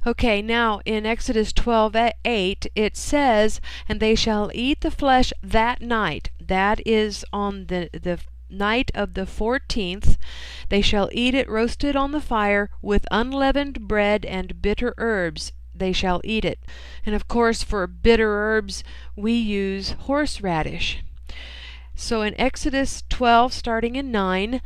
Okay, now in Exodus 12:8 it says, "And they shall eat the flesh that night." That is on the night of the 14th. "They shall eat it roasted on the fire with unleavened bread and bitter herbs. They shall eat it." And of course, for bitter herbs, we use horseradish. So in Exodus 12, starting in 9,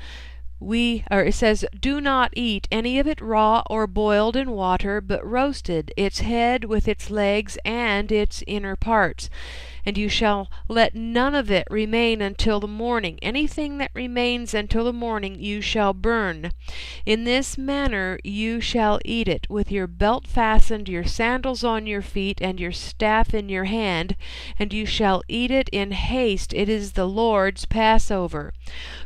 it says, "Do not eat any of it raw or boiled in water, but roasted, its head with its legs and its inner parts. And you shall let none of it remain until the morning. Anything that remains until the morning you shall burn. In this manner you shall eat it, with your belt fastened, your sandals on your feet, and your staff in your hand, and you shall eat it in haste. It is the Lord's Passover.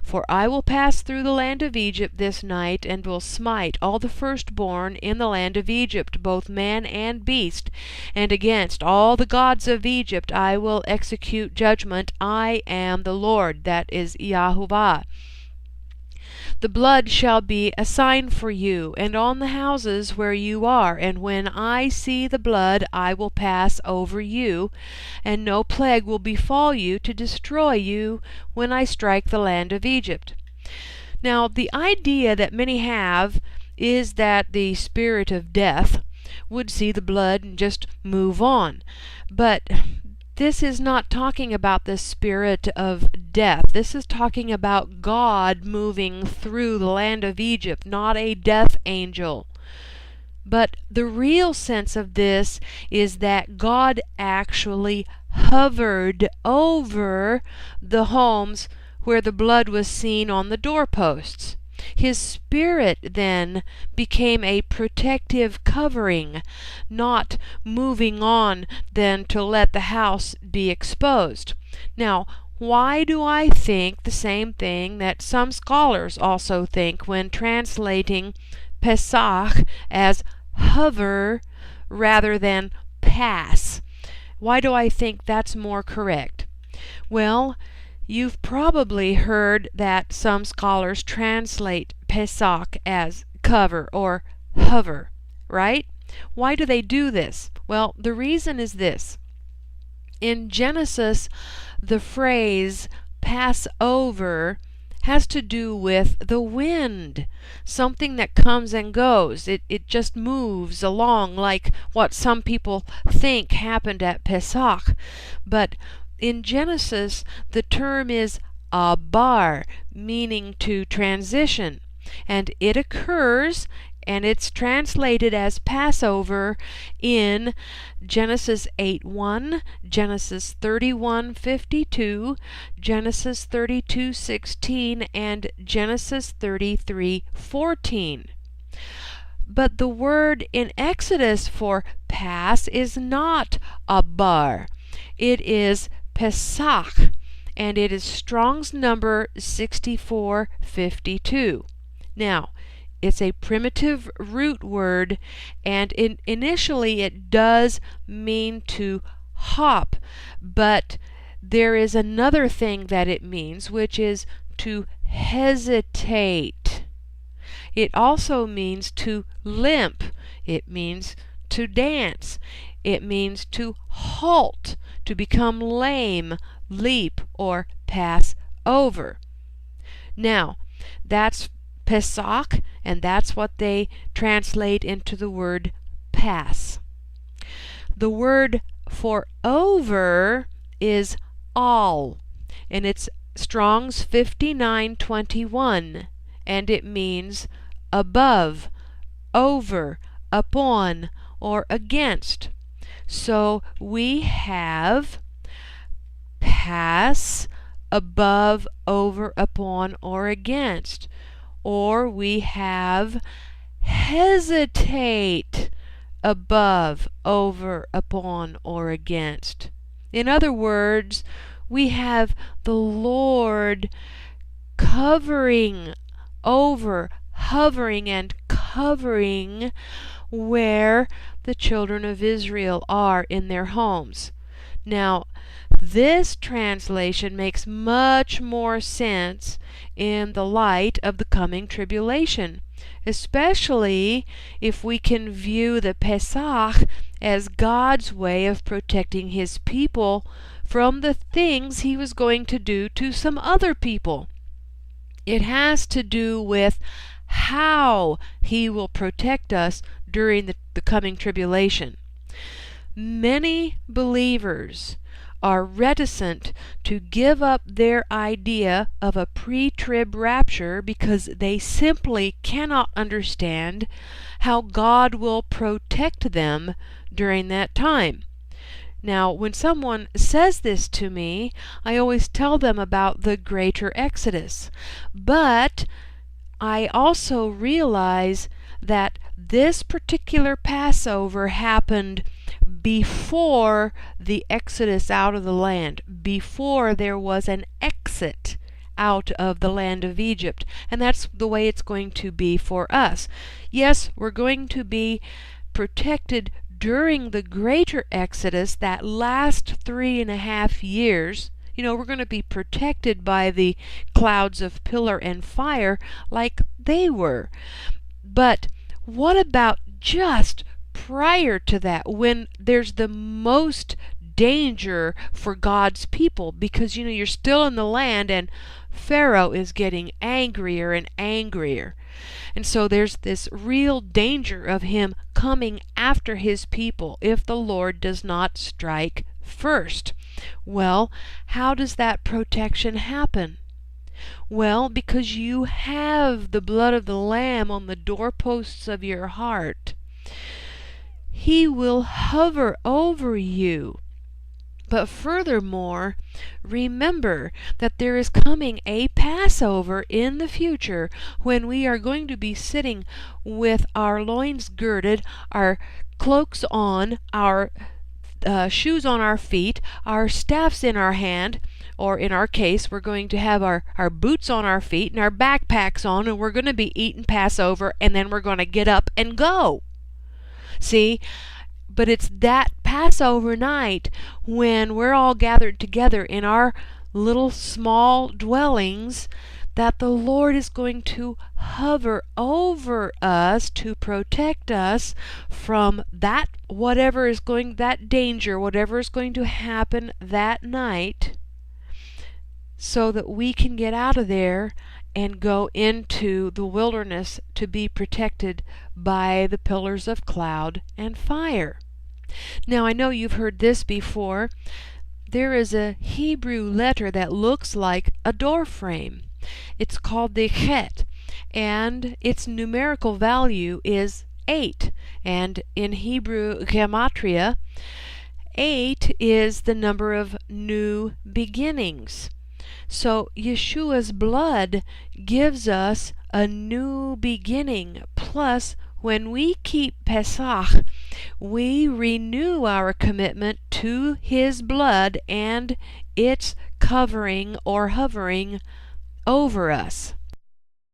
For I will pass through the land of Egypt this night, and will smite all the firstborn in the land of Egypt, both man and beast. And against all the gods of Egypt I will execute judgment. I am the Lord," that is Yahuwah. "The blood shall be a sign for you, and on the houses where you are, and when I see the blood I will pass over you, and no plague will befall you to destroy you when I strike the land of Egypt." Now, the idea that many have is that the spirit of death would see the blood and just move on. But this is not talking about the spirit of death. This is talking about God moving through the land of Egypt, not a death angel. But the real sense of this is that God actually hovered over the homes where the blood was seen on the doorposts. His spirit then became a protective covering, not moving on then to let the house be exposed. Now, why do I think the same thing that some scholars also think when translating Pesach as hover rather than pass? Why do I think that's more correct? Well, you've probably heard that some scholars translate Pesach as cover or hover, right? Why do they do this? Well, the reason is this. In Genesis, the phrase pass over has to do with the wind, something that comes and goes. It just moves along like what some people think happened at Pesach. But in Genesis, the term is abar, meaning to transition, and it occurs and it's translated as Passover in Genesis 8:1, Genesis 31:52, Genesis 32:16, and Genesis 33:14. But the word in Exodus for pass is not abar. It is Pesach, and it is Strong's number 6452. Now, it's a primitive root word, and initially it does mean to hop, but there is another thing that it means, which is to hesitate. It also means to limp. It means to dance. It means to halt, to become lame, leap, or pass over. Now, that's Pesach, and that's what they translate into the word pass. The word for over is al, and it's Strong's 5921, and it means above, over, upon, or against. So we have pass, above, over, upon, or against. Or we have hesitate, above, over, upon, or against. In other words, we have the Lord covering over, hovering and covering where the children of Israel are in their homes. Now, this translation makes much more sense in the light of the coming tribulation, especially if we can view the Pesach as God's way of protecting His people from the things He was going to do to some other people. It has to do with how He will protect us during the coming tribulation. Many believers are reticent to give up their idea of a pre-trib rapture because they simply cannot understand how God will protect them during that time. Now, when someone says this to me, I always tell them about the greater Exodus. But I also realize that this particular Passover happened before the exodus out of the land, before there was an exit out of the land of Egypt. And that's the way it's going to be for us. Yes, we're going to be protected during the greater exodus, that last 3.5 years. We're going to be protected by the clouds of pillar and fire like they were. But what about just prior to that, when there's the most danger for God's people? Because you're still in the land and Pharaoh is getting angrier and angrier. And so there's this real danger of him coming after his people if the Lord does not strike first. Well, how does that protection happen? Well, because you have the blood of the Lamb on the doorposts of your heart. He will hover over you. But furthermore, remember that there is coming a Passover in the future when we are going to be sitting with our loins girded, our cloaks on, our shoes on our feet, our staffs in our hand, or in our case, we're going to have our boots on our feet and our backpacks on, and we're going to be eating Passover, and then we're going to get up and go. See? But it's that Passover night when we're all gathered together in our little small dwellings that the Lord is going to hover over us to protect us from that danger, whatever is going to happen that night, so that we can get out of there and go into the wilderness to be protected by the pillars of cloud and fire. Now, I know you've heard this before. There is a Hebrew letter that looks like a door frame. It's called the Chet, and its numerical value is 8. And in Hebrew gematria, 8 is the number of new beginnings. So Yeshua's blood gives us a new beginning. Plus, when we keep Pesach, we renew our commitment to His blood and its covering or hovering over us.